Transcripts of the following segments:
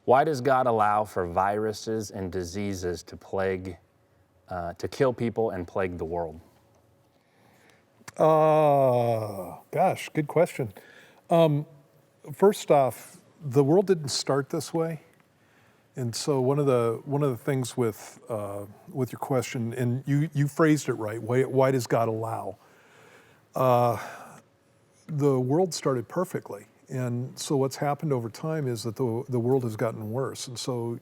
Why does God allow for viruses and diseases to kill people and plague the world? Gosh, good question. First off, the world didn't start this way, and so one of the things with your question, and you phrased it right. Why does God allow? The world started perfectly, and so what's happened over time is that the world has gotten worse. And so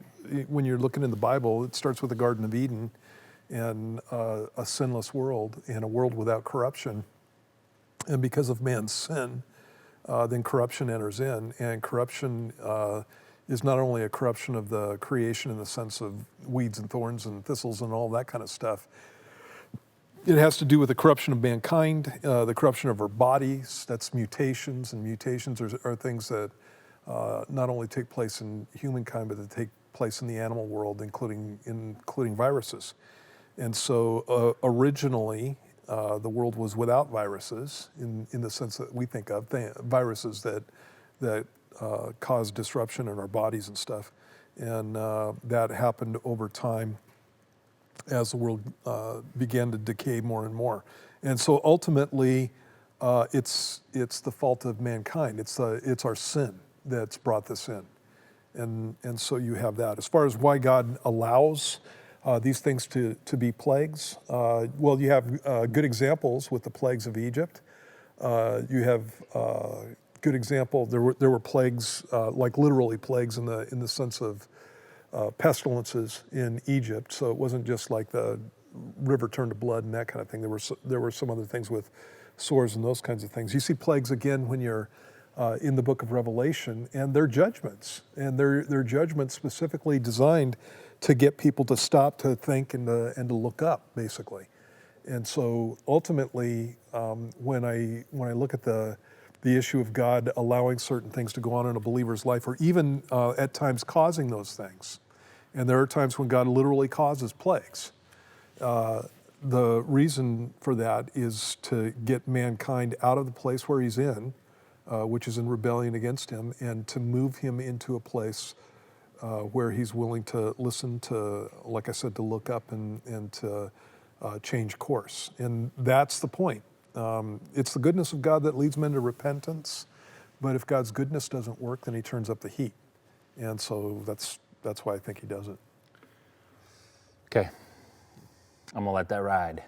when you're looking in the Bible, it starts with the Garden of Eden, and a sinless world, and a world without corruption. And because of man's sin, then corruption enters in, and corruption is not only a corruption of the creation in the sense of weeds and thorns and thistles and all that kind of stuff. It has to do with the corruption of mankind, the corruption of our bodies. That's mutations, and mutations are things that not only take place in humankind, but they take place in the animal world, including viruses. And so originally, the world was without viruses in the sense that we think of viruses that cause disruption in our bodies and stuff, and that happened over time as the world began to decay more and more. And so ultimately, it's the fault of mankind. It's our sin that's brought this in, and so you have that. As far as why God allows these things to be plagues, well, you have good examples with the plagues of Egypt. You have good example. There were plagues, like literally plagues in the sense of pestilences in Egypt. So it wasn't just like the river turned to blood and that kind of thing. There were some other things with sores and those kinds of things. You see plagues again when you're in the book of Revelation, and they're judgments, and they're judgments specifically designed to get people to stop, to think, and to look up, basically. And so ultimately, when I look at the issue of God allowing certain things to go on in a believer's life, or even at times causing those things, and there are times when God literally causes plagues. The reason for that is to get mankind out of the place where he's in, which is in rebellion against him, and to move him into a place where he's willing to listen to, like I said, to look up and to change course. And that's the point. It's the goodness of God that leads men to repentance, but if God's goodness doesn't work, then he turns up the heat. And so that's why I think he does it. Okay, I'm gonna let that ride.